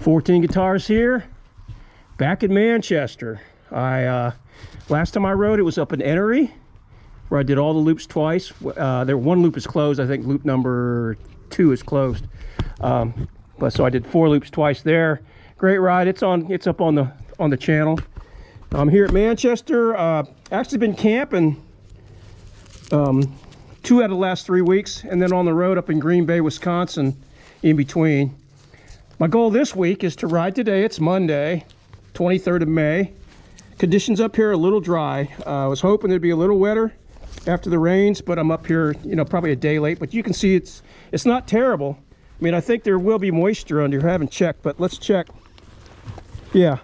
14 Guitars here, back in Manchester. Last time I rode, it was up in Enoree, where I did all the loops twice. One loop is closed. I think loop number 2 is closed. But so I did 4 loops twice there. Great ride. It's up on the channel. I'm here at Manchester. Actually been camping 2 out of the last 3 weeks, and then on the road up in Green Bay, Wisconsin in between. My goal this week is to ride today. It's Monday, 23rd of May. Conditions up here are a little dry. I was hoping it'd be a little wetter after the rains, but I'm up here, probably a day late. But you can see it's not terrible. I mean, I think there will be moisture under here. I haven't checked, but let's check. Yeah,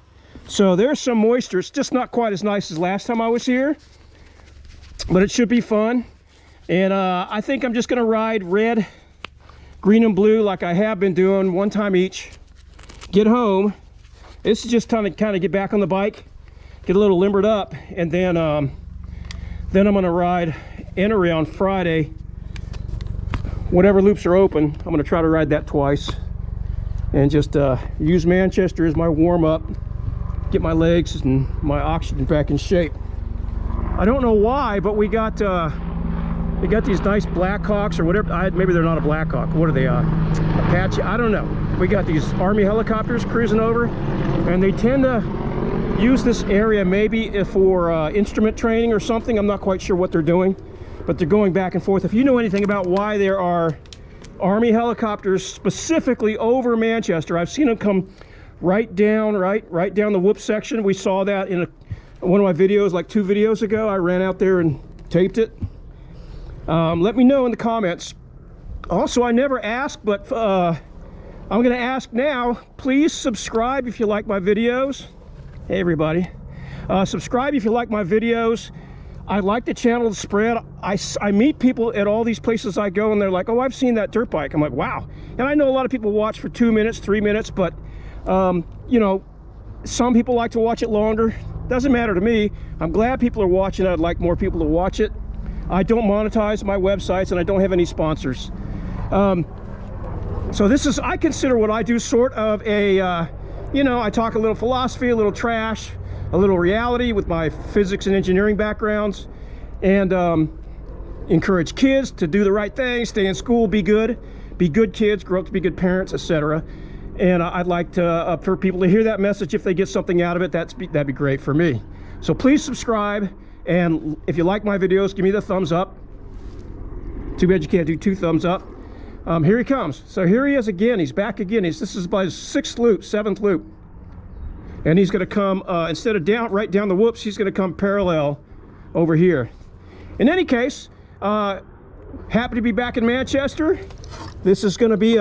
so there's some moisture. It's just not quite as nice as last time I was here, but it should be fun. And I think I'm just gonna ride red, green, and blue like I have been doing, one time each. Get home. This is just kind of get back on the bike, get a little limbered up, and then I'm gonna ride Enoree on Friday. Whatever loops are open, I'm gonna try to ride that twice, and just use Manchester as my warm-up, get my legs and my oxygen back in shape. I don't know why, but we got these nice Blackhawks or whatever. Maybe they're not a Blackhawk. What are they? Apache? I don't know. We got these Army helicopters cruising over, and they tend to use this area maybe for instrument training or something. I'm not quite sure what they're doing, but they're going back and forth. If you know anything about why there are Army helicopters specifically over Manchester, I've seen them come right down the Whoops section. We saw that in one of my videos like 2 videos ago. I ran out there and taped it. Let me know in the comments. Also, I never asked, but I'm going to ask now. Please subscribe if you like my videos. Hey everybody, subscribe if you like my videos. I like the channel to spread. I meet people at all these places I go, and they're like, oh, I've seen that dirt bike. I'm like, wow. And I know a lot of people watch for 2 minutes, 3 minutes, but some people like to watch it longer. Doesn't matter to me. I'm glad people are watching it. I'd like more people to watch it. I don't monetize my websites, and I don't have any sponsors. So this is, I consider what I do sort of a, I talk a little philosophy, a little trash, a little reality with my physics and engineering backgrounds, and encourage kids to do the right thing, stay in school, be good kids, grow up to be good parents, etc. And I'd like to for people to hear that message. If they get something out of it, that'd be great for me. So please subscribe. And if you like my videos, give me the thumbs up. Too bad you can't do 2 thumbs up. Here he comes. So here he is again. He's back again. This is by his 6th loop, 7th loop. And he's going to come, instead of right down the Whoops, he's going to come parallel over here. In any case, happy to be back in Manchester. This is going to be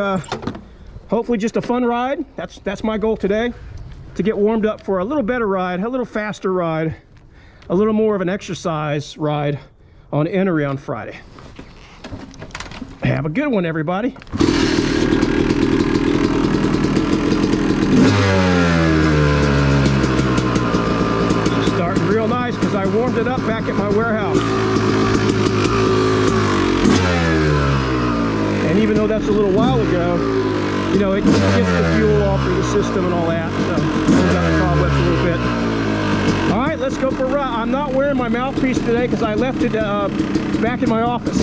hopefully just a fun ride. That's my goal today, to get warmed up for a little better ride, a little faster ride, a little more of an exercise ride on Enoree on Friday. Have a good one, everybody. Starting real nice because I warmed it up back at my warehouse. And even though that's a little while ago, it gets the fuel off through the system and all that. So I've got the cobwebs a little bit. All right, let's go for a ride. I'm not wearing my mouthpiece today because I left it back in my office.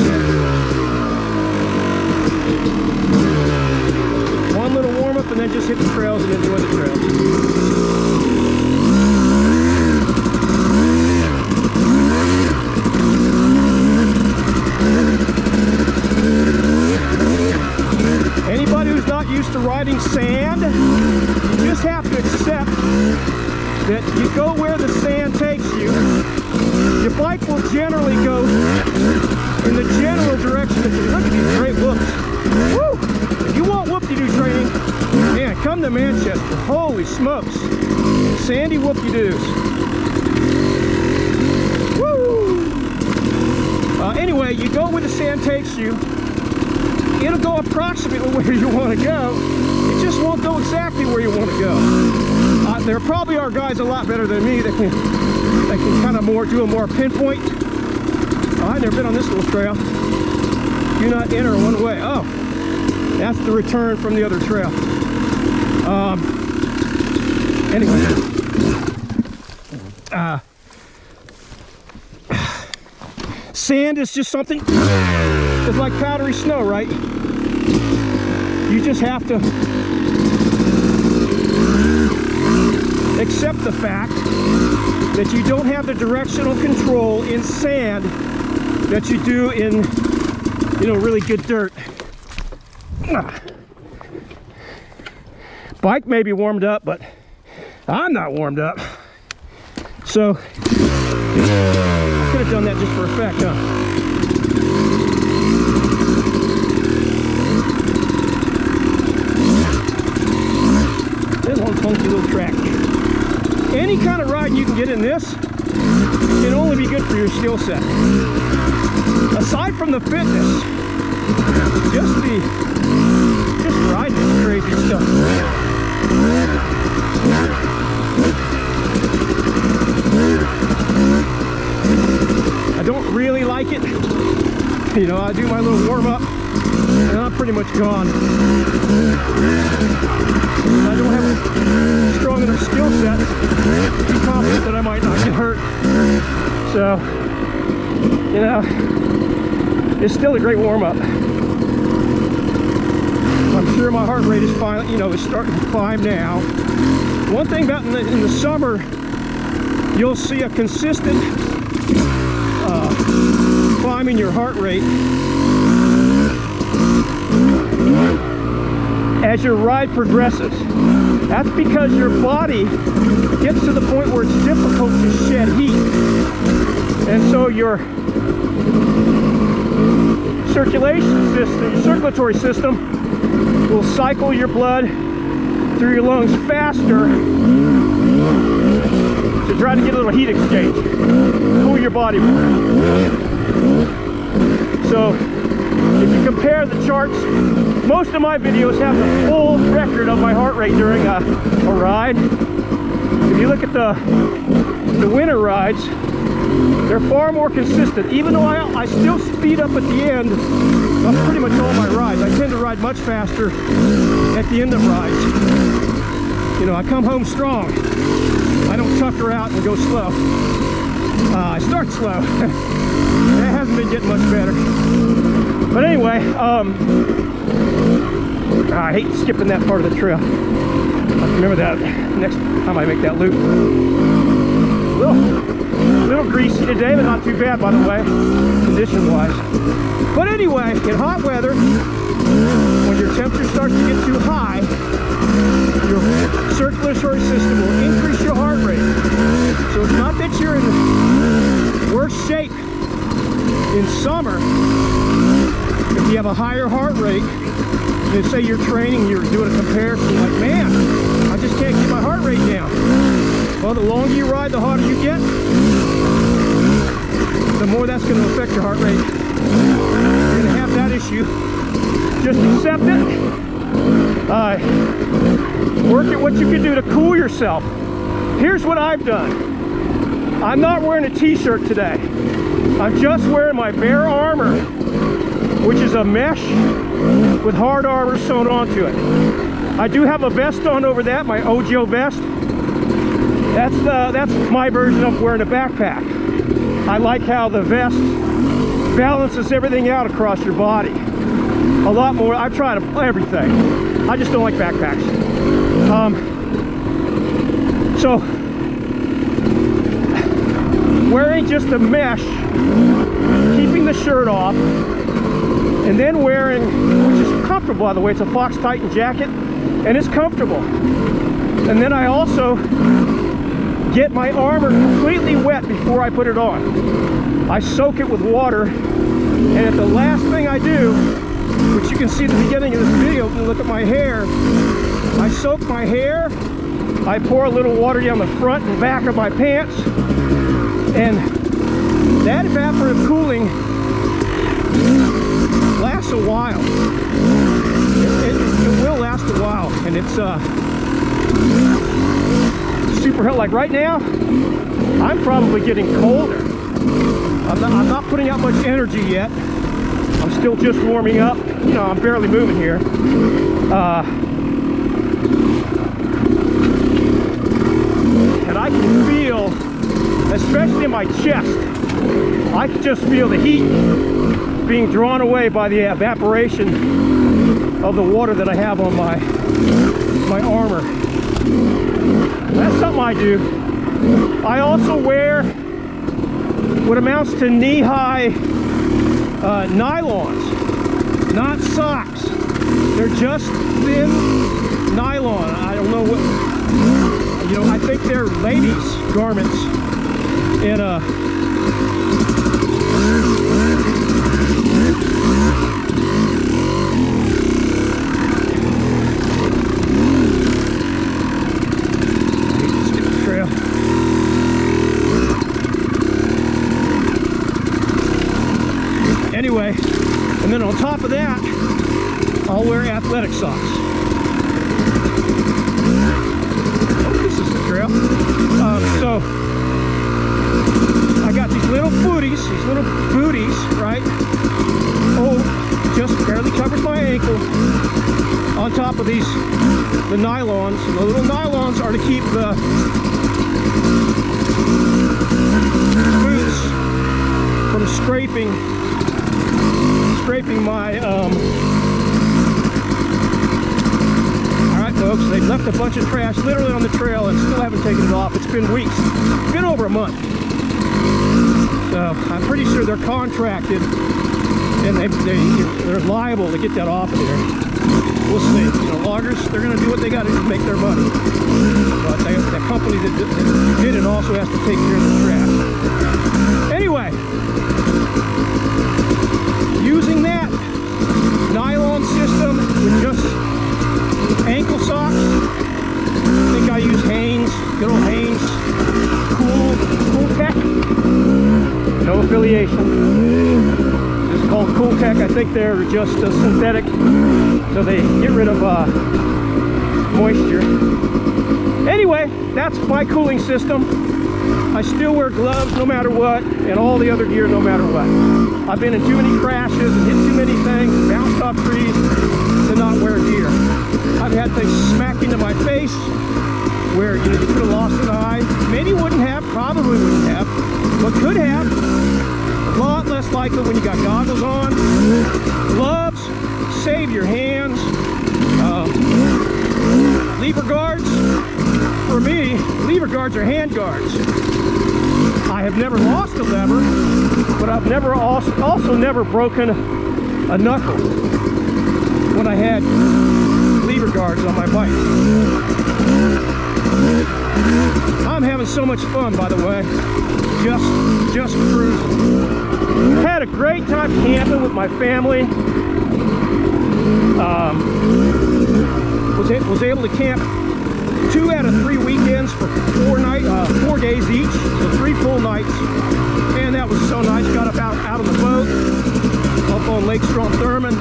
One little warm-up and then just hit the trails and enjoy the trails. Anybody who's not used to riding sand, you just have to accept that you go where the sand takes you. Your bike will generally go in the general direction that you look at these great whoops. Woo! If you want whoop-de-doo training, man, come to Manchester. Holy smokes. Sandy whoop-de-doos. Woo! Anyway, you go where the sand takes you. It'll go approximately where you want to go. It just won't go exactly where you want to go. There probably are guys a lot better than me that can kind of do a more pinpoint. I've never been on this little trail. Do not enter one way. Oh, that's the return from the other trail. Anyway, sand is just something, it's like powdery snow, right? You just have to accept the fact that you don't have the directional control in sand that you do in, you know, really good dirt. Bike may be warmed up, but I'm not warmed up. So I could have done that just for effect, huh? This one funky little track. Any kind of riding you can get in this can only be good for your skill set. Aside from the fitness, just riding is crazy stuff. I don't really like it. You know, I do my little warm up and I'm pretty much gone. I don't have a strong enough skill set to be confident that I might not get hurt. So, you know, it's still a great warm up. I'm sure my heart rate is finally, you know, is starting to climb now. One thing about in the summer, you'll see a consistent climb in your heart rate as your ride progresses. That's because your body gets to the point where it's difficult to shed heat, and so your circulation system, your circulatory system, will cycle your blood through your lungs faster to try to get a little heat exchange, cool your body more. So if you compare the charts, most of my videos have the full record of my heart rate during a ride. If you look at the winter rides, they're far more consistent. Even though I still speed up at the end of pretty much all my rides. I tend to ride much faster at the end of rides. You know, I come home strong. I don't tucker out and go slow. I start slow. That hasn't been getting much better. But anyway, I hate skipping that part of the trail. I remember that next time I make that loop. A little greasy today, but not too bad, by the way, condition-wise. But anyway, in hot weather, when your temperature starts to get too high, your circulatory system will increase your heart rate. So it's not that you're in worse shape in summer if you have a higher heart rate. And say you're training, you're doing a comparison, like, man, I just can't keep my heart rate down. Well, the longer you ride, the harder you get, the more that's going to affect your heart rate. You're going to have that issue. Just accept it. Work at what you can do to cool yourself. Here's what I've done. I'm not wearing a t-shirt today. I'm just wearing my bare armor, which is a mesh with hard armor sewn onto it. I do have a vest on over that, my OGO vest. That's my version of wearing a backpack. I like how the vest balances everything out across your body. A lot more. I've tried everything. I just don't like backpacks. So wearing just a mesh, keeping the shirt off, and then wearing, which is comfortable, by the way, it's a Fox Titan jacket, and it's comfortable. And then I also get my armor completely wet before I put it on. I soak it with water, and at the last thing I do, which you can see at the beginning of this video, if you look at my hair, I soak my hair, I pour a little water down the front and back of my pants, and that evaporative cooling lasts a while. It will last a while, and it's super hot. Like right now, I'm probably getting colder. I'm not putting out much energy yet. I'm still just warming up. You know, I'm barely moving I can feel, especially in my chest, I can just feel the heat being drawn away by the evaporation of the water that I have on my armor. That's something I do. I also wear what amounts to knee-high nylons, not socks. They're just thin nylon. I don't know what, you know, I think they're ladies' garments. And anyway, and then on top of that, I'll wear athletic socks. Oh, this is the trail. So I got these little booties, right? Oh, just barely covers my ankle. On top of these, the nylons. And the little nylons are to keep the boots from scraping my Alright folks, they've left a bunch of trash literally on the trail and still haven't taken it off. It's been weeks. It's been over a month. So I'm pretty sure they're contracted and they're liable to get that off of there. We'll see. You know, loggers, they're going to do what they got to do to make their money. But the company that did it also has to take care of the trash. Anyway, using that nylon system with just ankle socks, I think I use Hanes, good old Hanes, Cool Tech, no affiliation, just called Cool Tech. I think they're just synthetic, so they get rid of moisture. Anyway, that's my cooling system. I still wear gloves no matter what, and all the other gear no matter what. I've been in too many crashes and hit too many things, bounced off trees to not wear gear. I've had things smack into my face where you could have lost an eye. Maybe wouldn't have, probably wouldn't have, but could have. A lot less likely when you got goggles on. Gloves, save your hands. Lever guards, for me, lever guards are hand guards. I have never lost a lever, but I've never also never broken a knuckle when I had lever guards on my bike. I'm having so much fun, by the way, just cruising. Had a great time camping with my family. Was able to camp 2 out of 3 weekends for 4 days each, so 3 full nights, and that was so nice. Got up out on the boat up on Lake Strom-Thurmond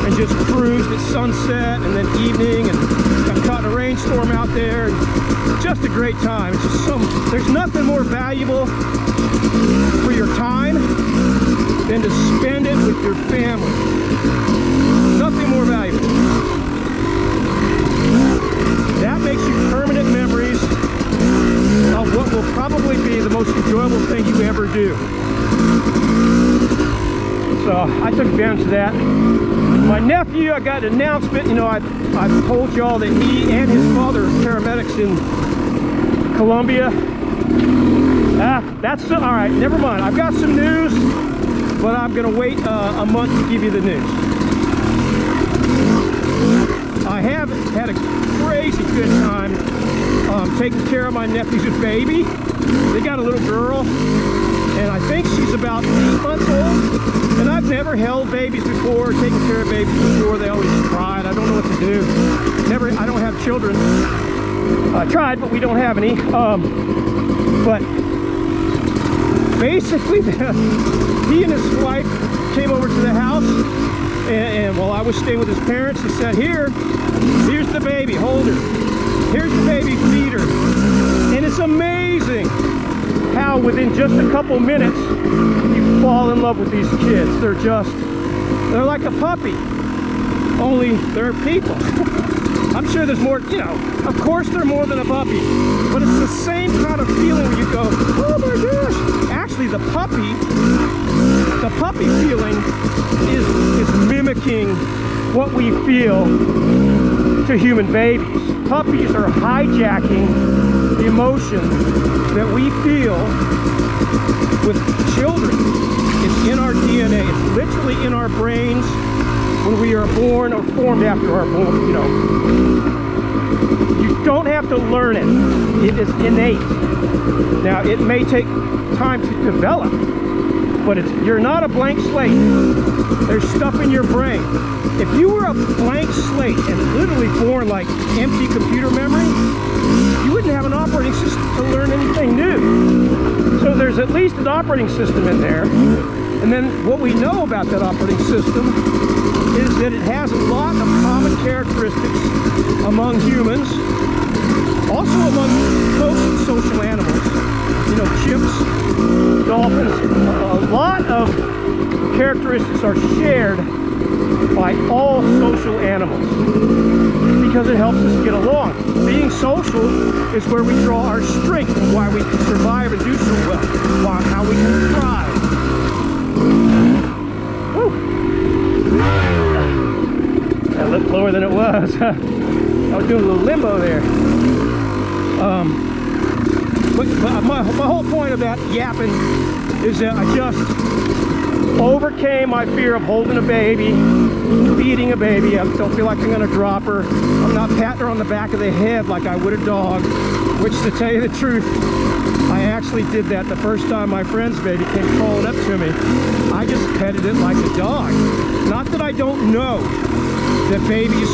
and just cruised at sunset and then evening, and got caught in a rainstorm out there. And just a great time. It's just there's nothing more valuable for your time than to spend it with your family. Nothing more valuable. That makes you permanent memories of what will probably be the most enjoyable thing you ever do. So I took advantage of that. My nephew, I got an announcement. You know, I've told y'all that he and his father are paramedics in Colombia. That's all right. Never mind. I've got some news, but I'm gonna wait a month to give you the news. I have had a crazy good time taking care of my nephew's baby. They got a little girl, and I think she's about 8 months old. And I've never held babies before, taken care of babies before. They always cried. I don't know what to do. I don't have children. I tried, but we don't have any. But basically, he and his wife came over to the house, and while I was staying with his parents, he said, here's the baby, hold her. Here's the baby, feed her. And it's amazing how within just a couple minutes, you fall in love with these kids. They're like a puppy, only they're people. I'm sure there's more, you know, of course they're more than a puppy, but it's the same kind of feeling where you go, oh my gosh. Actually, the puppy feeling is mimicking what we feel to human babies. Puppies are hijacking the emotion that we feel with children. It's in our DNA. It's literally in our brains when we are born or formed after our born, you know. You don't have to learn it. It is innate. Now, it may take time to develop, but you're not a blank slate. There's stuff in your brain. If you were a blank slate and literally born like empty computer memory, you wouldn't have an operating system to learn anything new. So there's at least an operating system in there. And then what we know about that operating system is that it has a lot of common characteristics among humans, also among most social animals. You know, chimps, dolphins, a lot of characteristics are shared by all social animals because it helps us get along. Being social is where we draw our strength and why we can survive and do so well, how we can thrive. Woo. That looked lower than it was. I was doing a little limbo there. But my whole point of that yapping is that I just overcame my fear of holding a baby, feeding a baby. I don't feel like I'm gonna drop her. I'm not patting her on the back of the head like I would a dog, which, to tell you the truth, I actually did that the first time my friend's baby came crawling up to me. I just petted it like a dog. Not that I don't know that babies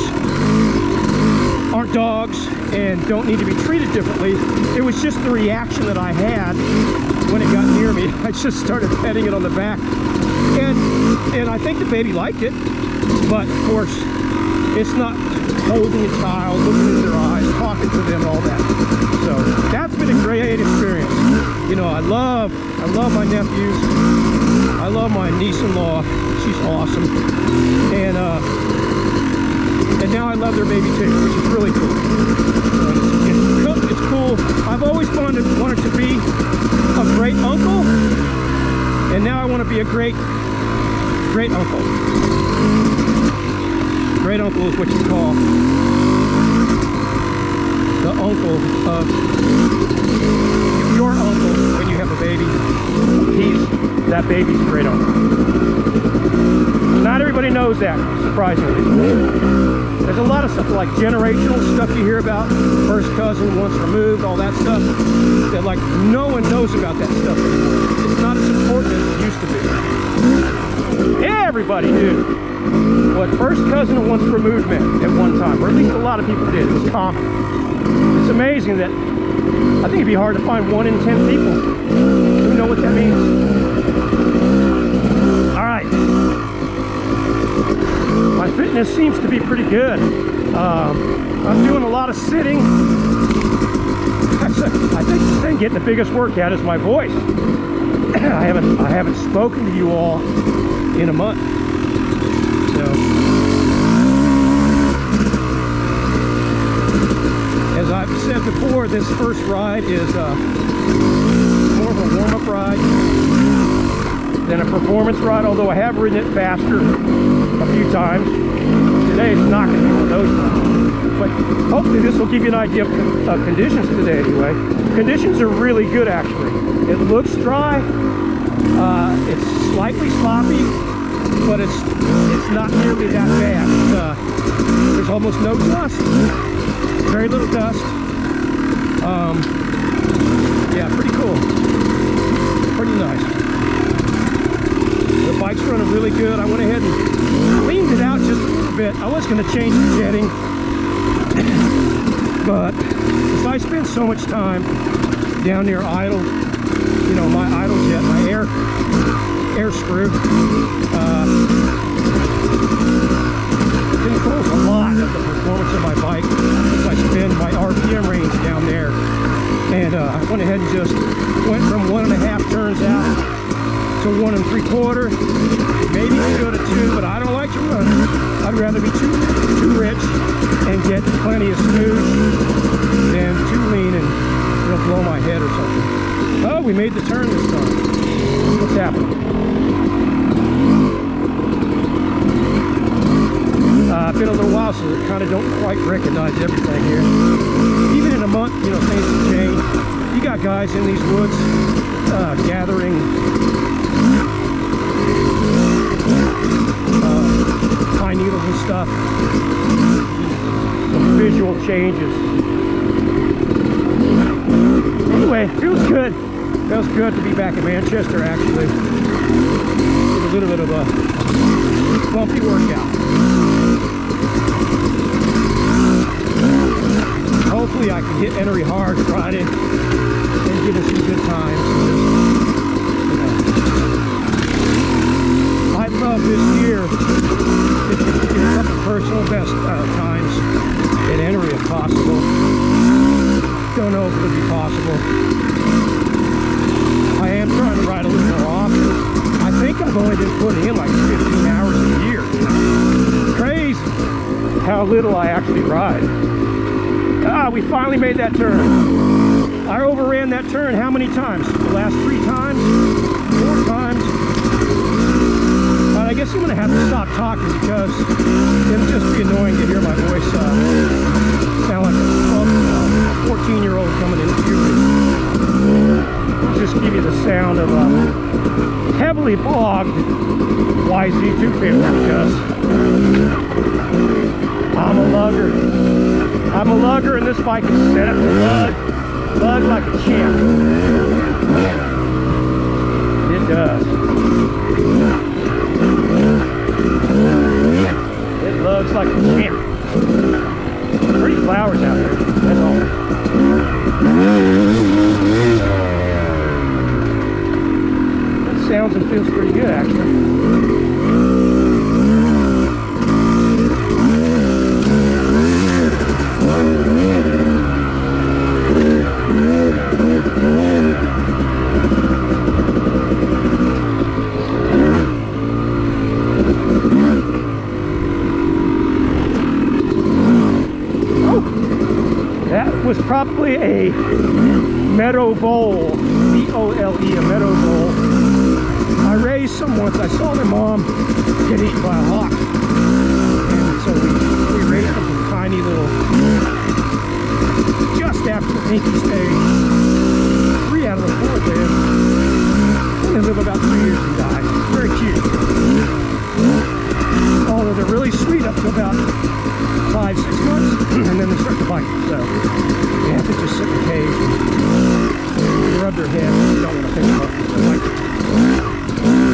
aren't dogs and don't need to be treated differently. It was just the reaction that I had when it got near me. I just started petting it on the back. And I think the baby liked it, but of course, it's not holding a child, looking in their eyes, talking to them, all that. So that's been a great experience. You know, I love my nephews. I love my niece-in-law. She's awesome. And now I love their baby too, which is really cool. It's cool. I've always wanted to be a great uncle, and now I want to be a great uncle. Great uncle is what you call the uncle of your uncle when you have a baby. That baby's great uncle. Not everybody knows that, surprisingly. There's a lot of stuff like generational stuff you hear about, first cousin, once removed, all that stuff, that like no one knows about that stuff anymore. It's not as important as it used to be. Everybody knew what first cousin and once removed meant at one time, or at least a lot of people did. It was common. It's amazing that I think it'd be hard to find 1 in 10 people who know what that means. All right. My fitness seems to be pretty good. I'm doing a lot of sitting. I think the thing getting the biggest workout is my voice. I haven't spoken to you all in a month. So, as I've said before, this first ride is more of a warm-up ride than a performance ride, although I have ridden it faster a few times. Today it's not going to be one of those times. But hopefully this will give you an idea of conditions today anyway. Conditions are really good actually. It looks dry, it's slightly sloppy, but it's not nearly that bad. There's almost no dust, very little dust. Yeah, pretty cool, pretty nice. The bike's running really good. I went ahead and cleaned it out just a little bit. I was going to change the jetting, but if I spend so much time down near idle, you know, my idle jet, my air screw, controls a lot of the performance of my bike. If I spend my RPM range down there, and I went ahead and just went from 1.5 turns out to 1 3/4, Maybe you can go to 2, but I don't like to run. I'd rather be too rich and get plenty of smooth than too lean and it'll blow my head or something. Oh, we made the turn this time. What's happening? It's been a little while, so I kind of don't quite recognize everything here. Even in a month, you know, things have changed. You got guys in these woods gathering pine needles and stuff. Some visual changes. Anyway, feels good. Feels good to be back in Manchester, actually. Did a little bit of a bumpy workout. Hopefully I can hit Enoree hard Friday and give us some good times. You know, I'd love this year to get a couple personal best times at Enoree if possible. Don't know if it'll be possible. I am trying to ride a little more often. I think I've only been putting in like 15 hours a year. Crazy how little I actually ride. We finally made that turn. I overran that turn how many times? The last 3 times? 4 times? But I guess I'm going to have to stop talking because it'll just be annoying to hear my voice sound like a 14-year-old coming in puberty. Just give you the sound of a heavily bogged YZ250 because I'm a lugger. I'm a lugger and this bike is set up to lug like a champ. It does. It lugs like a champ. Pretty flowers out there, that's all. That sounds and feels pretty good, actually. Was probably a meadow vole, V-O-L-E, a meadow vole. I raised some once. I saw their mom get eaten by a hawk, and so we raised them from tiny little, just after the pinky stage. 3 out of the 4 lived. They live about 3 years and die. Very cute. Although they're really sweet up to about 5-6 months, and then they start to bite. So you have to just sit in the cage and rub their head. You don't want to think about it. Like,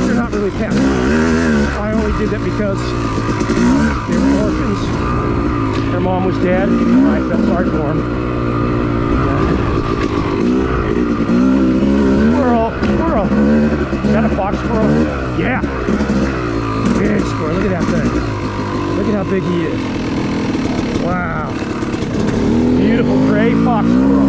they're not really pets. I only did that because they were orphans. Their mom was dead, and I felt sorry for them. Squirrel, squirrel. Is that a fox squirrel? Yeah. Big squirrel. Look at that thing. Look at how big he is. Wow. Beautiful gray fox squirrel.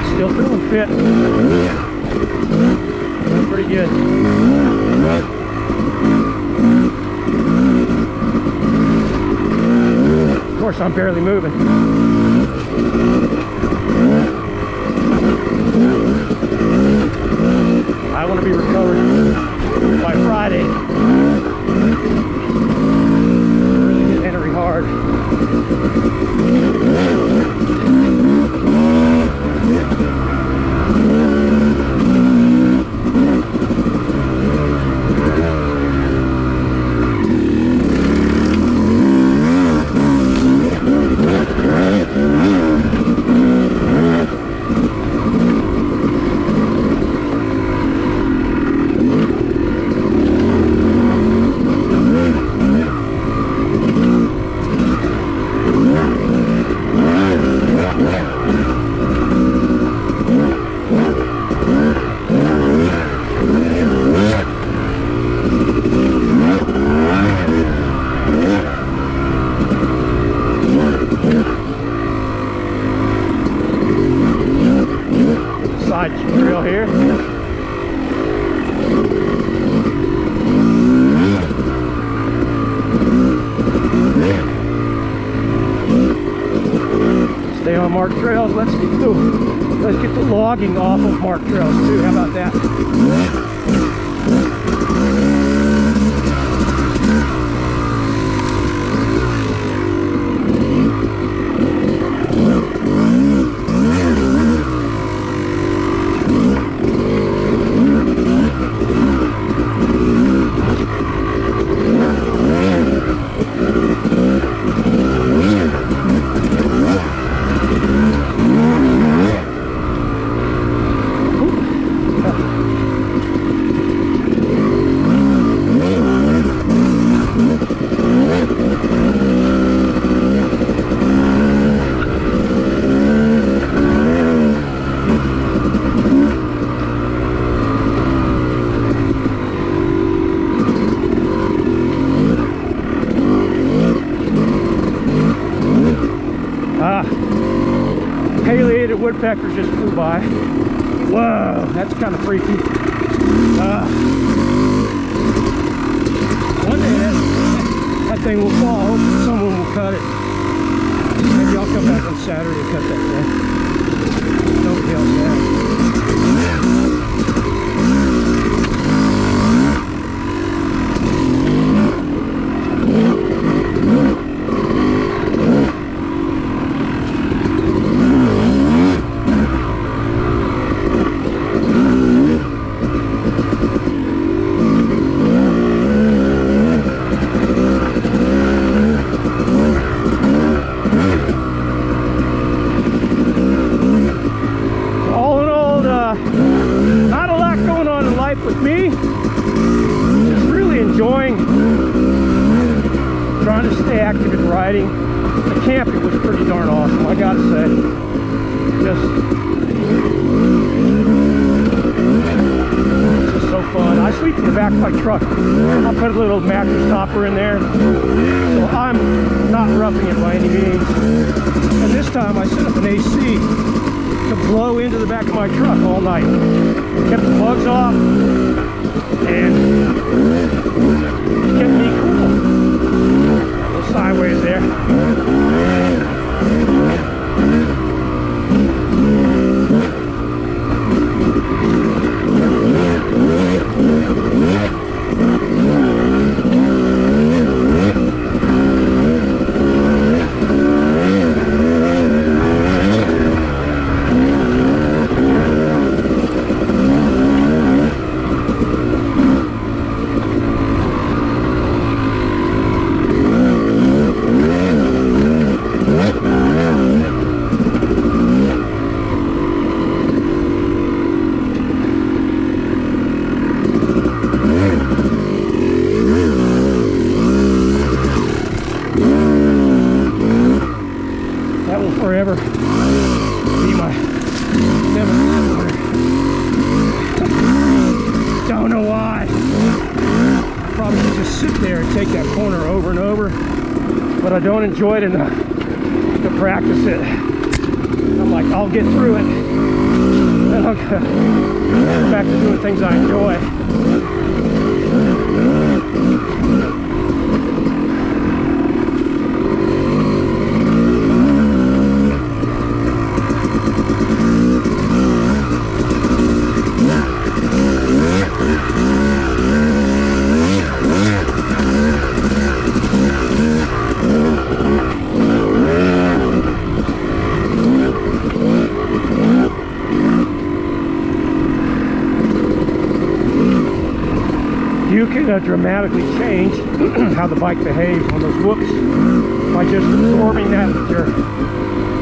Still feeling fit. Feeling pretty good. Of course, I'm barely moving. I want to be recovered by Friday. Really hit Enoree hard. Stay on marked trails. Let's get the logging off of marked trails too. How about that? Woodpecker just flew by. Whoa, that's kind of freaky. One day that thing will fall. Hopefully someone will cut it. Maybe I'll come back on Saturday and cut that thing. Nobody else has. The camping was pretty darn awesome, I gotta say. Just so fun. I sleep in the back of my truck. I put a little mattress topper in there, so I'm not roughing it by any means. And this time I set up an AC to blow into the back of my truck all night. Kept the bugs off and kept me cool. Sideways there. Forever be my 7-cylinder. Don't know why. I probably should just sit there and take that corner over and over, but I don't enjoy it enough to practice it. I'm like, I'll get through it, then I'll go back to doing things I enjoy. You can dramatically change how the bike behaves on those whoops by just absorbing that with your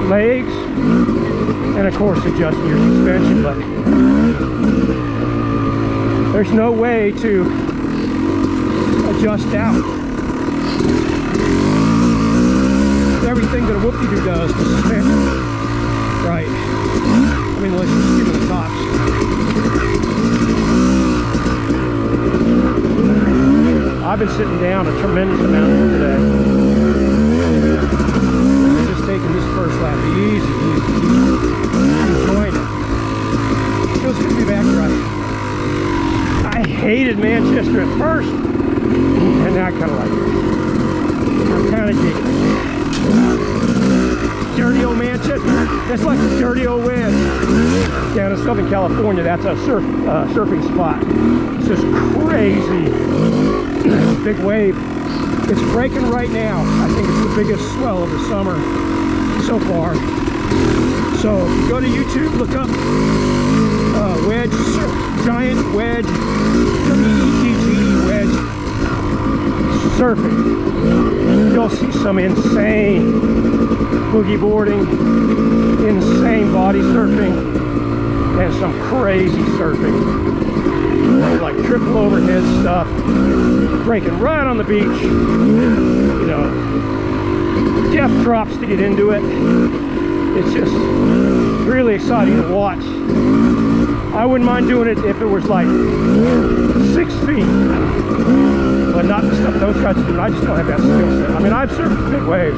legs and of course adjusting your suspension. But there's no way to adjust out. Everything that a whoop-de-doo does to suspension, right? I mean, let's just give it the tops. I've been sitting down a tremendous amount here today. I'm just taking this first lap easy. I'm enjoying it. Feels good to be back here. I hated Manchester at first, and now I kind of like it. I'm kind of digging it. Dirty old Manchester. It's like a dirty old wedge down in Southern California. That's a surfing spot. It's just crazy. Big wave. It's breaking right now. I think it's the biggest swell of the summer so far. So go to YouTube, look up wedge, giant wedge, WEDGE wedge surfing. You'll see some insane boogie boarding, insane body surfing, and some crazy surfing. Like triple overhead stuff, breaking right on the beach. You know, death drops to get into it. It's just really exciting to watch. I wouldn't mind doing it if it was like 6 feet, but not the stuff those guys do. I just don't have that skill set. I mean, I've surfed big waves,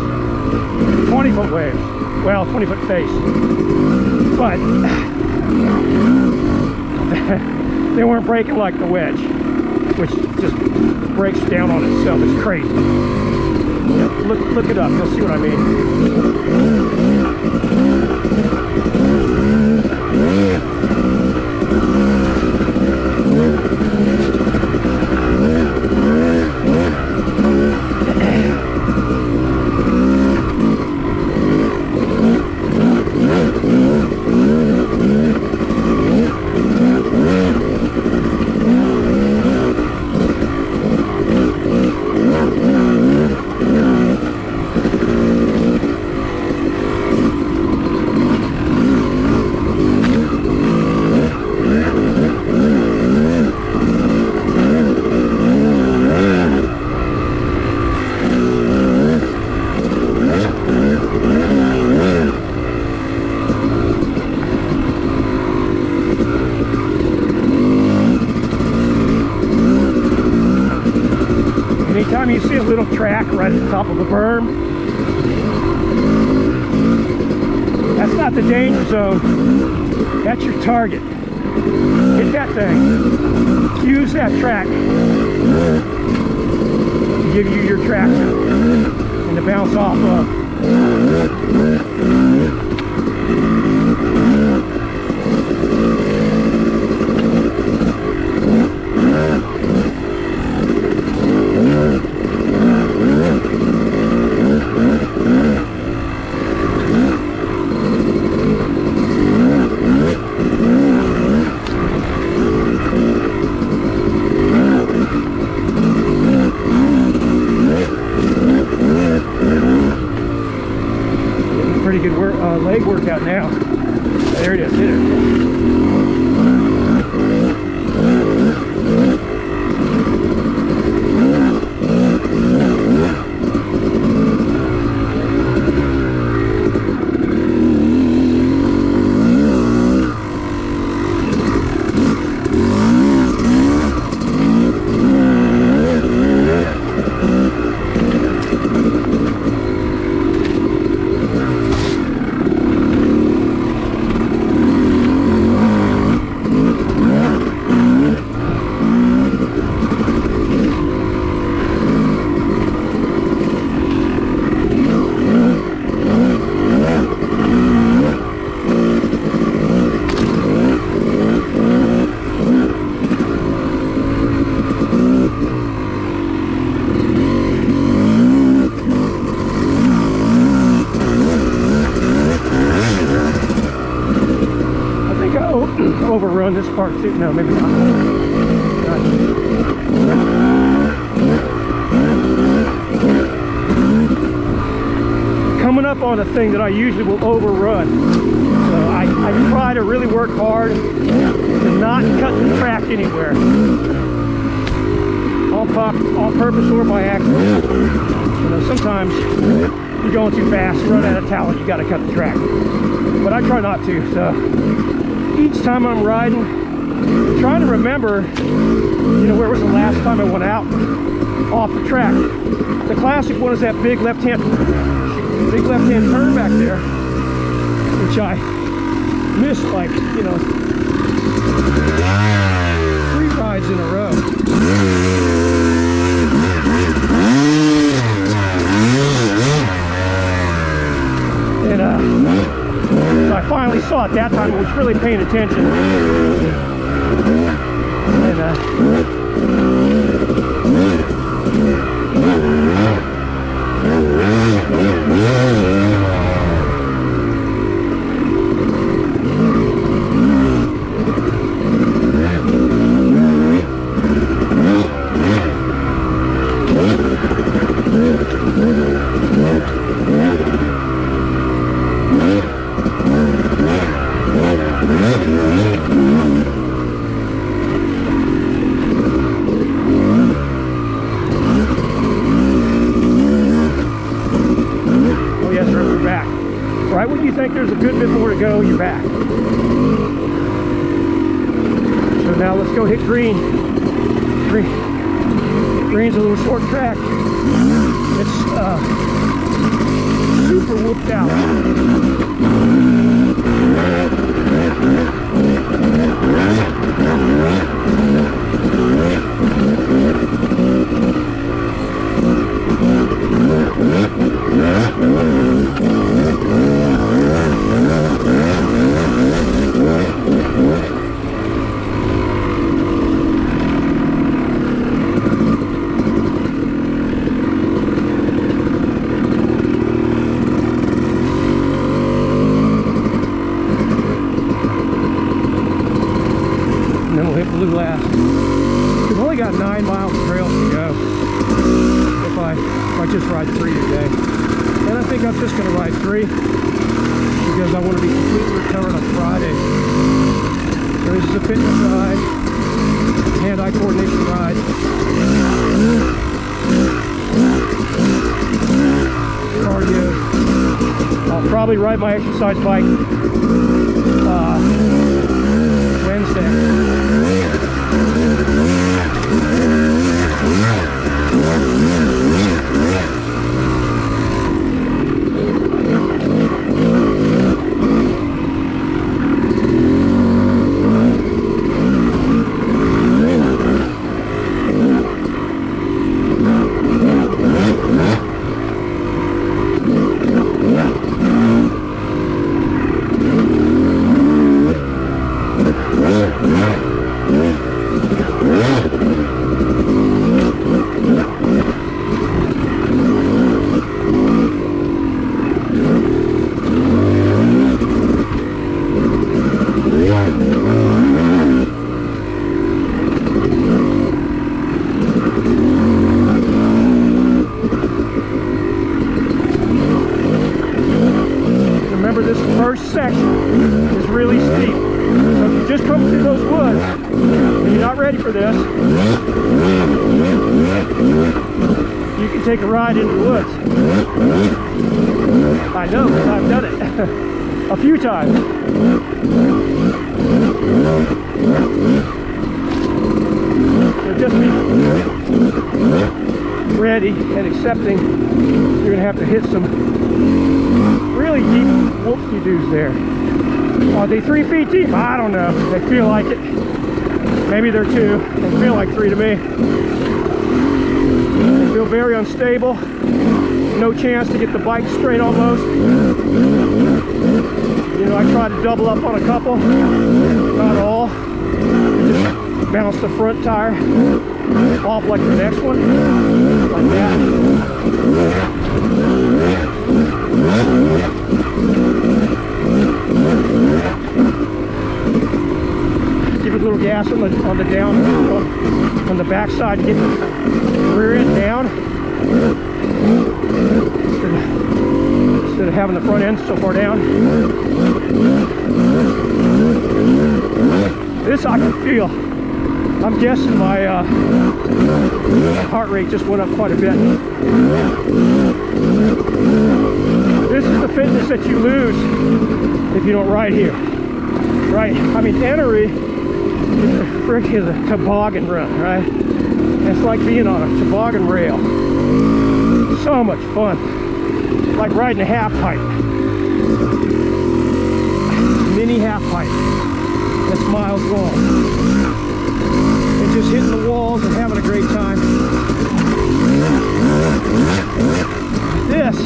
20-foot waves, well, 20-foot face, but they weren't breaking like the wedge, which just breaks down on itself. It's crazy. Yeah, look it up. You'll see what I mean. Anytime you see a little track right at the top of a berm, that's not the danger zone. That's your target. Hit that thing. Use that track to give you your traction and to bounce off of. Pretty good leg workout now. There it is. Hit it. Overrun this part too. No, maybe not. Coming up on a thing that I usually will overrun. So I try to really work hard to not cut the track anywhere. On purpose or by accident. You know, sometimes you're going too fast, run out of talent, you got to cut the track. But I try not to. So each time I'm riding, I'm trying to remember, you know, where was the last time I went out off the track. The classic one is that big left-hand turn back there, which I missed like, you know, 3 rides in a row. And finally saw it that time. I was really paying attention. And oh yes, sir, we're back. Right when you think there's a good bit more to go, you're back. So now let's go hit green. Green's a little short track. It's super whooped out. And then we'll hit blue last. We've only got 9 miles of trails to go if I just ride 3 today. And I think I'm just going to ride 3 because I want to be completely recovered on Friday. So this is a fitness ride, hand-eye coordination ride. Cardio. I'll probably ride my exercise bike Wednesday. Remember, this first section is really steep. So if you just come through those woods and you're not ready for this, you can take a ride into the woods. I know, because I've done it a few times. So just be ready and accepting you're going to have to hit some really deep whoop-de-doos there. Are they 3 feet deep? I don't know. They feel like it. Maybe they're 2. They feel like 3 to me. They feel very unstable. No chance to get the bike straight almost. You know, I tried to double up on a couple. Not all. Just bounce the front tire off like the next one. Like that. Give it a little gas on the down, on the back side, get the rear end down instead of having the front end so far down. This I can feel. I'm guessing my heart rate just went up quite a bit. This is the fitness that you lose if you don't ride here. Right? I mean, Enoree is a toboggan run, right? It's like being on a toboggan rail. So much fun. Like riding a half pipe. Mini half pipe. That's miles long. And just hitting the walls and having a great time. This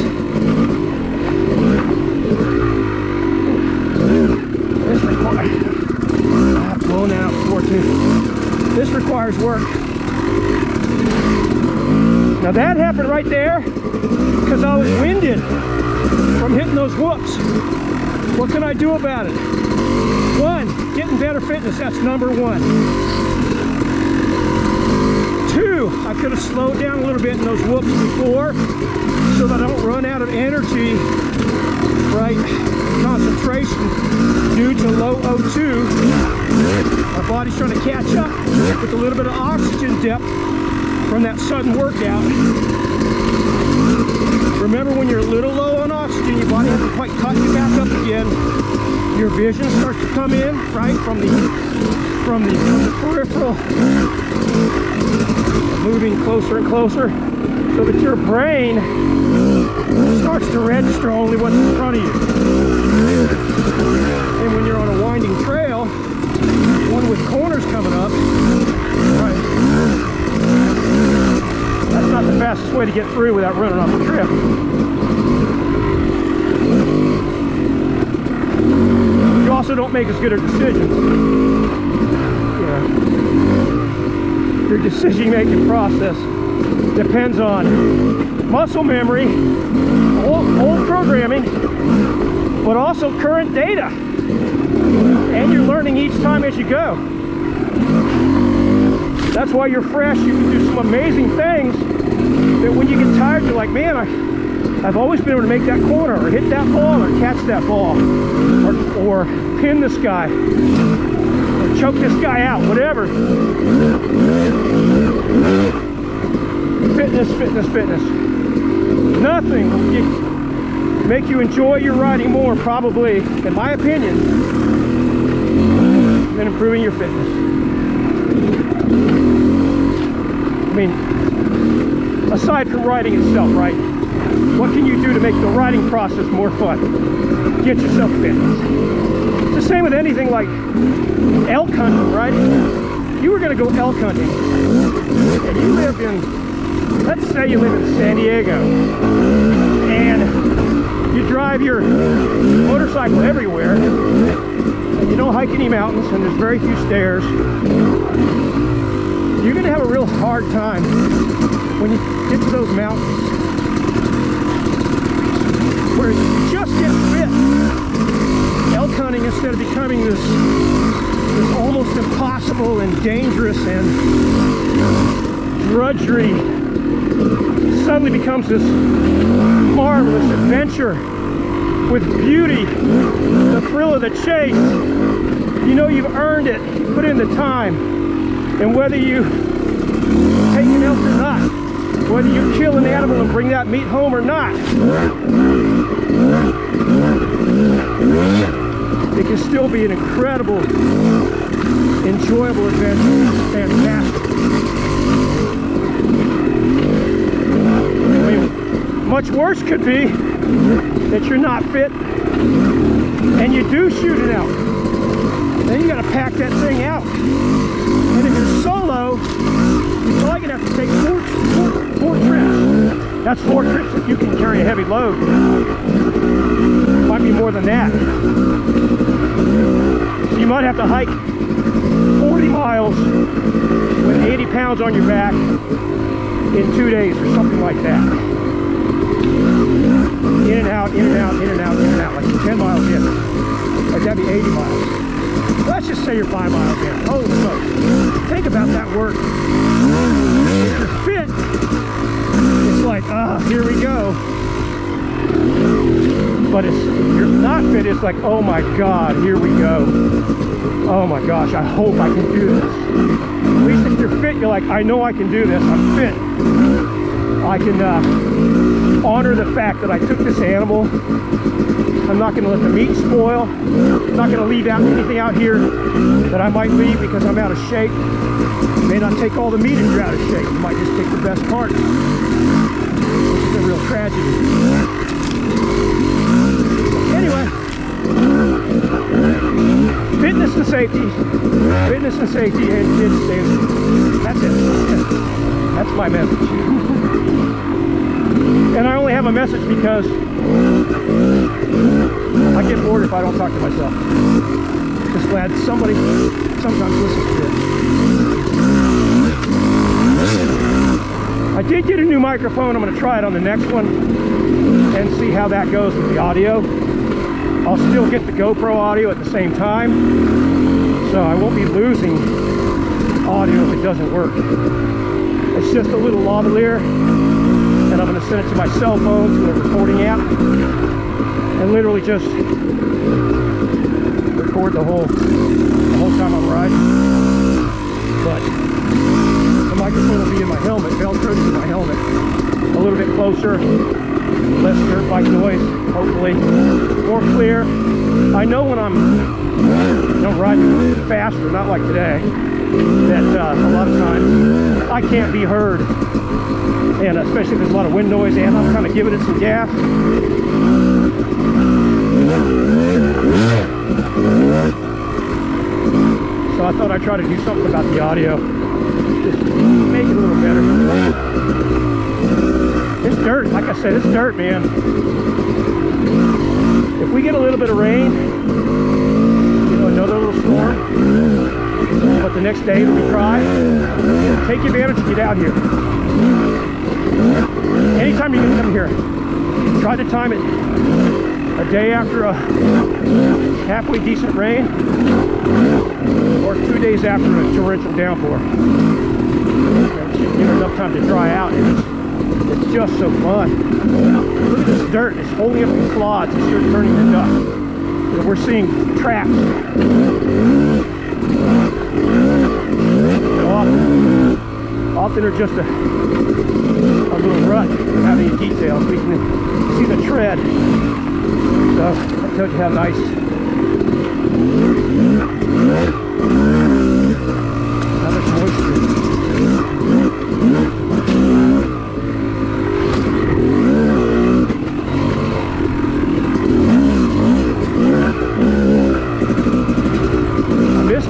right there because I was winded from hitting those whoops. What can I do about it? One, getting better fitness, that's number one. Two, I could have slowed down a little bit in those whoops before so that I don't run out of energy, right? Concentration due to low O2. My body's trying to catch up with a little bit of oxygen depth from that sudden workout. Remember, when you're a little low on oxygen, your body hasn't quite caught you back up again. Your vision starts to come in, right, from the peripheral, moving closer and closer, so that your brain starts to register only what's in front of you. And when you're on a winding trail, one with corners coming up, right, that's not the fastest way to get through without running off the trail. You also don't make as good of decisions. Your decision-making process depends on muscle memory, old programming, but also current data. And you're learning each time as you go. That's why you're fresh. You can do some amazing things that when you get tired, you're like, man, I've always been able to make that corner, or hit that ball, or catch that ball, or pin this guy, or choke this guy out, whatever. Fitness, fitness, fitness. Nothing will make you enjoy your riding more, probably, in my opinion, than improving your fitness. I mean, aside from riding itself, right? What can you do to make the riding process more fun? Get yourself fit. It's the same with anything like elk hunting, right? You were going to go elk hunting, and you live in, let's say you live in San Diego, and you drive your motorcycle everywhere, and you don't hike any mountains, and there's very few stairs. You're going to have a real hard time when you get to those mountains where you just get fit. Elk hunting, instead of becoming this almost impossible and dangerous and drudgery, suddenly becomes this marvelous adventure with beauty, the thrill of the chase. You know you've earned it, you put in the time. And whether you take an elk or not, whether you kill an animal and bring that meat home or not, it can still be an incredible, enjoyable adventure. It's fantastic. I mean, much worse could be that you're not fit and you do shoot it out. Then you got to pack that thing out. And if you're solo, you're probably going to have to take four trips. That's 4 trips if you can carry a heavy load. Might be more than that. So you might have to hike 40 miles with 80 pounds on your back in 2 days or something like that. In and out, in and out, in and out, in and out, like 10 miles in. Like that'd be 80 miles. Let's just say you're 5 miles in. Holy smokes. Think about that work. If you're fit, it's like, here we go. But if you're not fit, it's like, oh my God, here we go. Oh my gosh, I hope I can do this. At least if you're fit, you're like, I know I can do this. I'm fit. I can honor the fact that I took this animal. I'm not going to let the meat spoil. I'm not going to leave out anything out here that I might leave because I'm out of shape. You may not take all the meat if you're out of shape. You might just take the best part, which is a real tragedy. Anyway, fitness and safety, and kids safety. That's it. That's my message. And I only have a message because I get bored if I don't talk to myself. Just glad somebody sometimes listens to it. I did get a new microphone. I'm going to try it on the next one and see how that goes with the audio. I'll still get the GoPro audio at the same time, so I won't be losing audio if it doesn't work. It's just a little lavalier, and I'm going to send it to my cell phone to a recording app and literally just record the whole time I'm riding. But the microphone will be in my helmet, velcroed to my helmet, a little bit closer, less dirt bike noise, hopefully, more clear. I know when I'm riding faster, not like today, that a lot of times I can't be heard, and especially if there's a lot of wind noise and I'm kind of giving it some gas. So I thought I'd try to do something about the audio, just make it a little better. It's dirt, like I said, it's dirt, man. If we get a little bit of rain, you know, another little storm, but the next day it'll be dry, take advantage and get out here. Anytime you can come here, try to time it a day after a halfway decent rain, or 2 days after a torrential downpour. That should give it enough time to dry out. It's just so fun. Look at this dirt. It's holding up the clods. It's sure turning to dust. You know, we're seeing tracks. Often they're just a little rut without any details. We can see the tread. So that tells you how nice. How much moisture.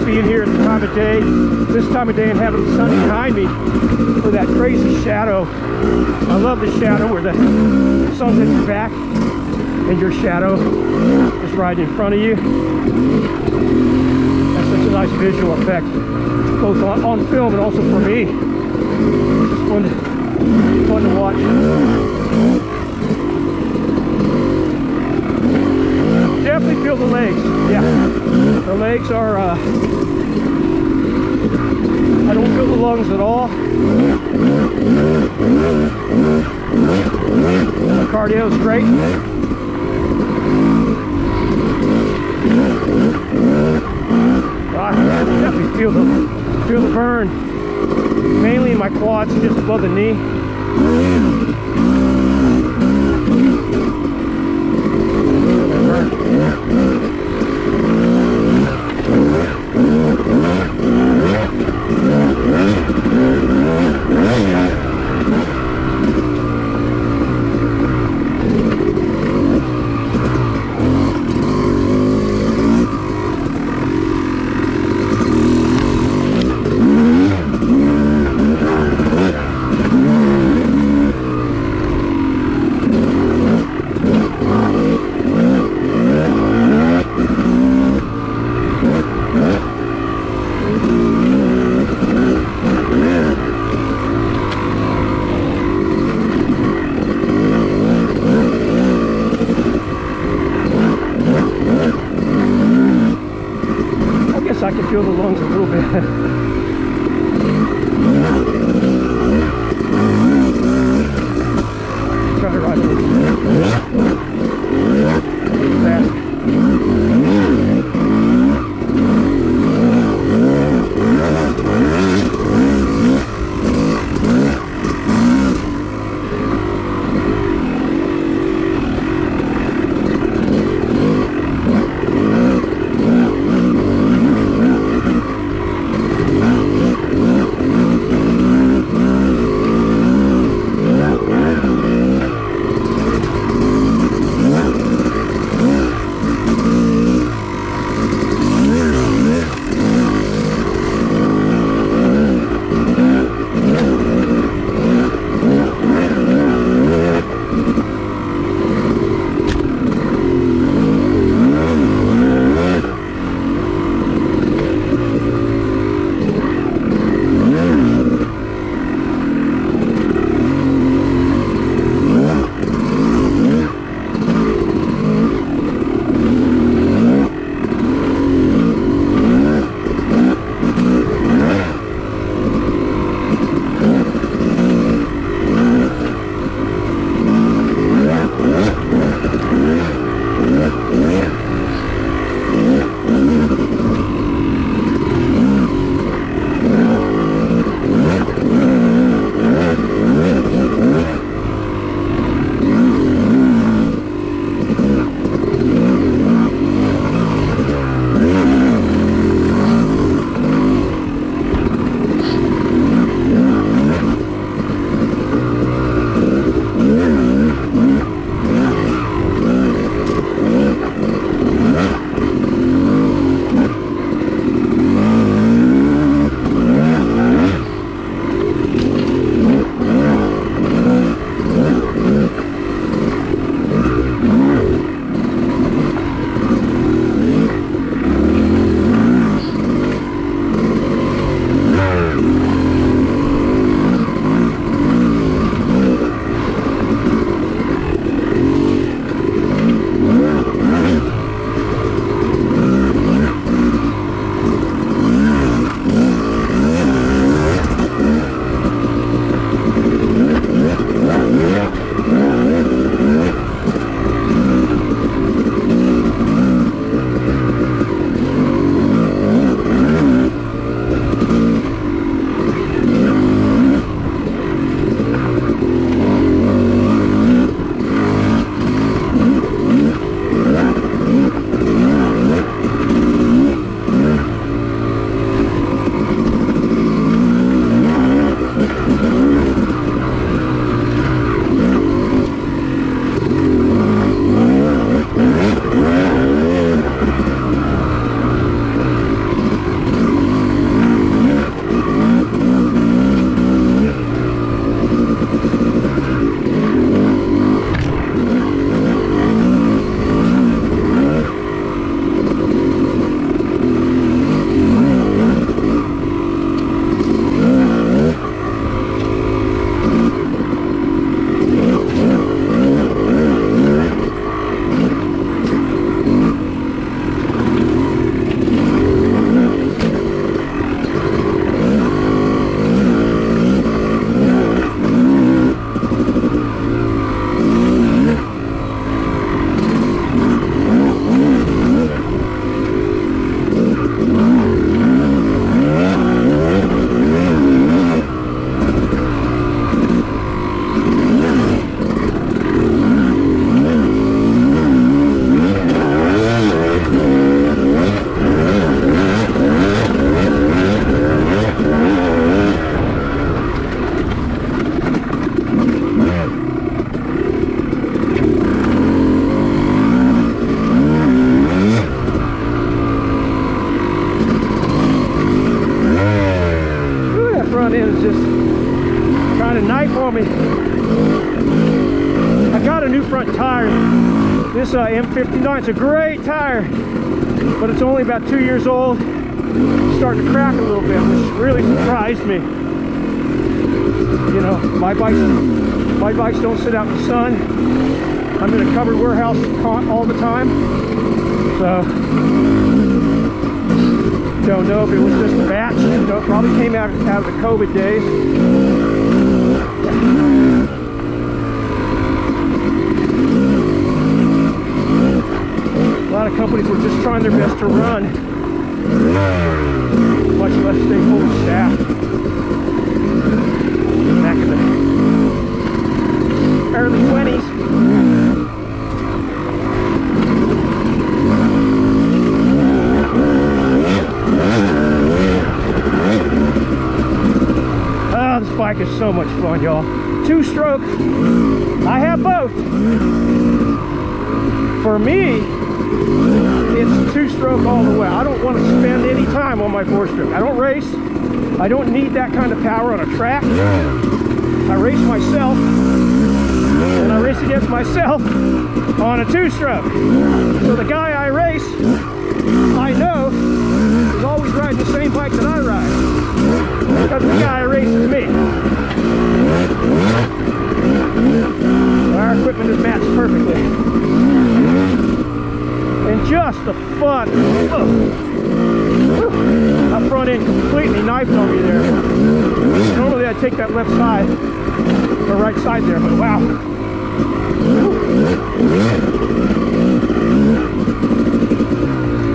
Being here at the time of day, this time of day, and having the sun behind me for that crazy shadow. I love the shadow where the sun's at your back and your shadow is right in front of you. That's such a nice visual effect, both on film and also for me. It's just fun to watch. Definitely feel the legs. Yeah, the legs are. I don't feel the lungs at all. The cardio is great. I definitely feel the burn, mainly in my quads, just above the knee. This M59, it's a great tire, but it's only about 2 years old. It's starting to crack a little bit, which really surprised me. You know, my bikes don't sit out in the sun. I'm in a covered warehouse all the time, so don't know if it was just a batch. You know, it probably came out of the COVID days. A lot of companies were just trying their best to run, much less stay fully staffed. Back in the early 20s. Oh, this bike is so much fun, y'all. 2-stroke. I have both. For me, it's 2-stroke all the way. I don't want to spend any time on my 4-stroke. I don't race. I don't need that kind of power on a track. I race myself, and I race against myself on a 2-stroke. So the guy I race, I know, is always riding the same bike that I ride. Because the guy I race is me. Our equipment is matched perfectly. And just the fun. That front end completely knifed on me there. Normally I'd take that left side, or right side there, but wow.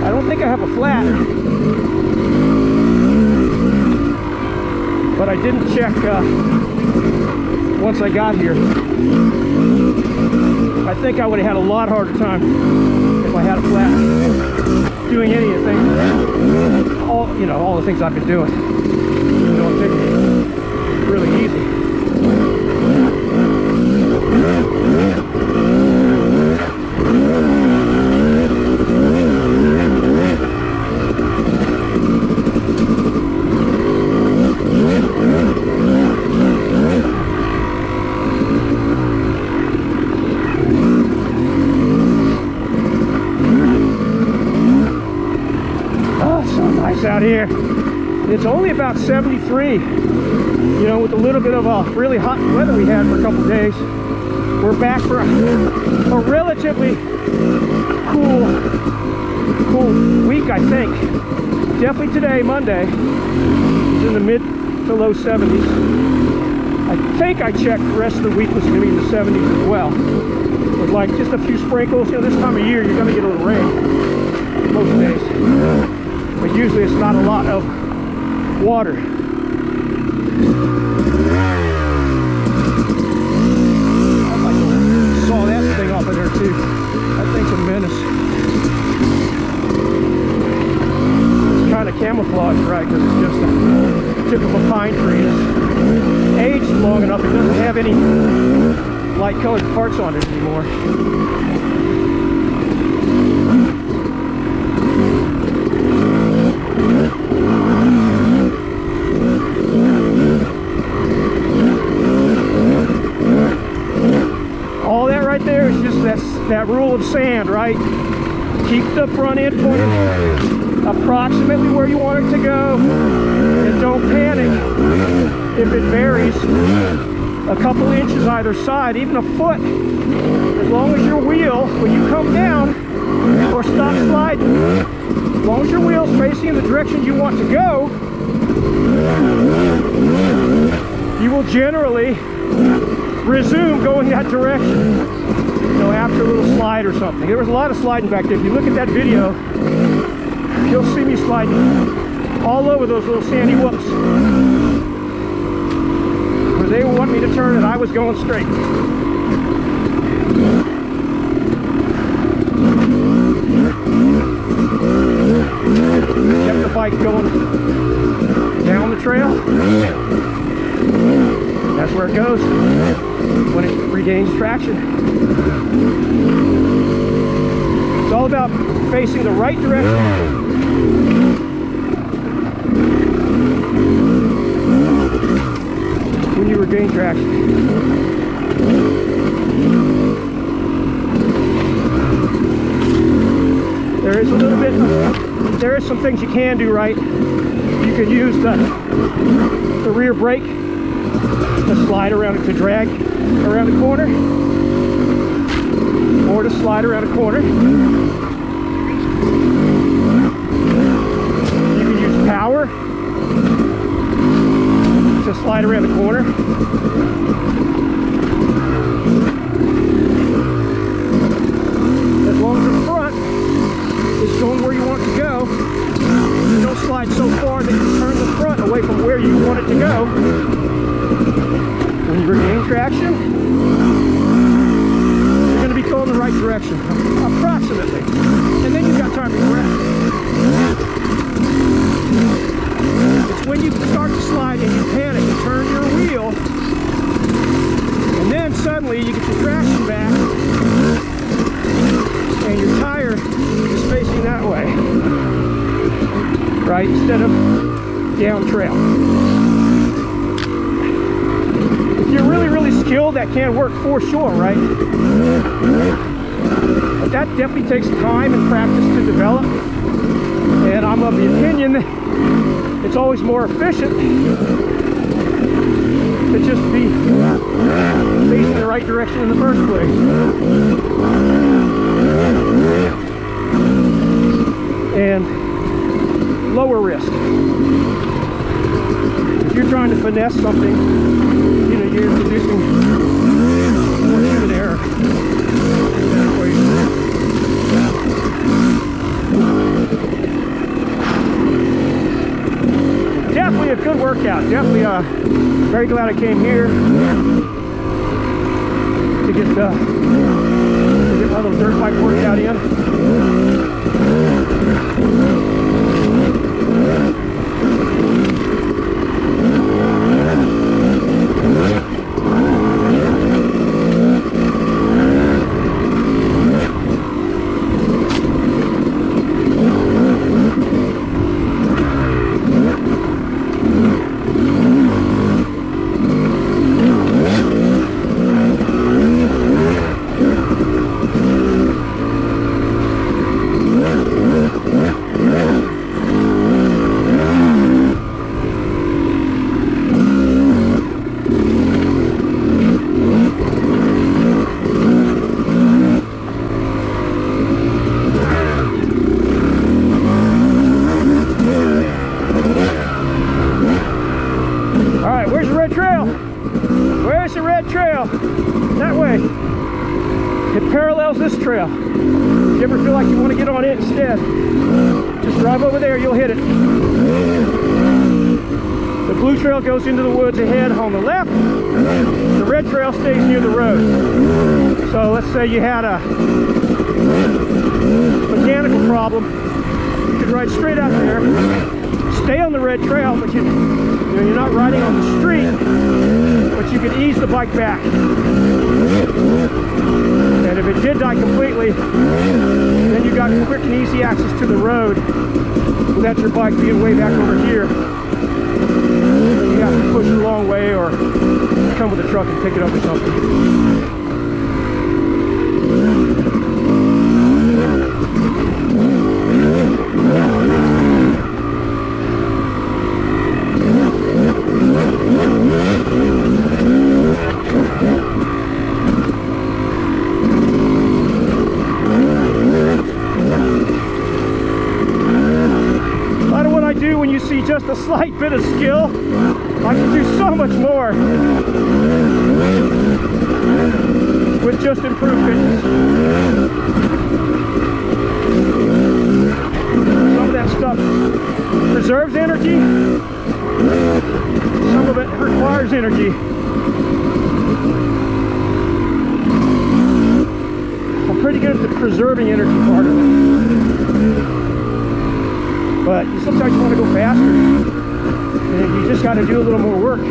I don't think I have a flat, but I didn't check once I got here. I think I would have had a lot harder time if I had a flat doing any of the things, all the things I've been doing. You know, it's really easy. Out here, it's only about 73. You know, with a little bit of really hot weather we had for a couple days, we're back for a relatively cool week, I think. Definitely today, Monday, is in the mid to low 70s. I think I checked the rest of the week was going to be in the 70s as well, with like just a few sprinkles. You know, this time of year you're going to get a little rain most days. But usually it's not a lot of water. I saw that thing off of there too. That thing's a menace. It's kind of camouflaged, right? Because it's just a typical pine tree. It's aged long enough, it doesn't have any light colored parts on it anymore. That rule of sand, right? Keep the front end pointed approximately where you want it to go, and don't panic if it varies a couple inches either side, even a foot. As long as your wheel, when you come down or stop sliding, as long as your wheel's facing in the direction you want to go, you will generally resume going that direction. You know, after a little slide or something. There was a lot of sliding back there. If you look at that video, you'll see me sliding all over those little sandy whoops. Where they want me to turn and I was going straight. Kept the bike going down the trail. That's where it goes when it regains traction. It's all about facing the right direction. When you regain traction. There is a little bit, there is some things you can do right. You can use the rear brake to slide around it, to drag around the corner, or to slide around a corner. You can use power to slide around the corner. As long as the front is going where you want it to go, you don't slide so far that you turn the front away from where you want it to go. When you regain traction, you're going to be going the right direction, approximately. And then you've got time to correct. It's when you start to slide and you panic and turn your wheel, and then suddenly you get your traction back, and your tire is facing that way, right, instead of down trail. If you're really, really skilled, that can work for sure, right? But that definitely takes time and practice to develop, and I'm of the opinion that it's always more efficient to just be facing the right direction in the first place. And lower risk. If you're trying to finesse something, you know, you're introducing more human error in that equation. Definitely a good workout. Definitely very glad I came here to get my little dirt bike workout in. This trail. If you ever feel like you want to get on it instead, just drive over there, you'll hit it. The blue trail goes into the woods ahead on the left. The red trail stays near the road. So let's say you had a mechanical problem, you could ride straight out there, stay on the red trail, but you're not riding on the street, but you could ease the bike back. And if it did die completely, then you got quick and easy access to the road without your bike being way back over here. You have to push it a long way or come with a truck and pick it up or something. When you see just a slight bit of skill, I can do so much more with just improved fitness. Some of that stuff preserves energy, some of it requires energy. I'm pretty good at the preserving energy part of it. But sometimes you want to go faster, and you just got to do a little more work.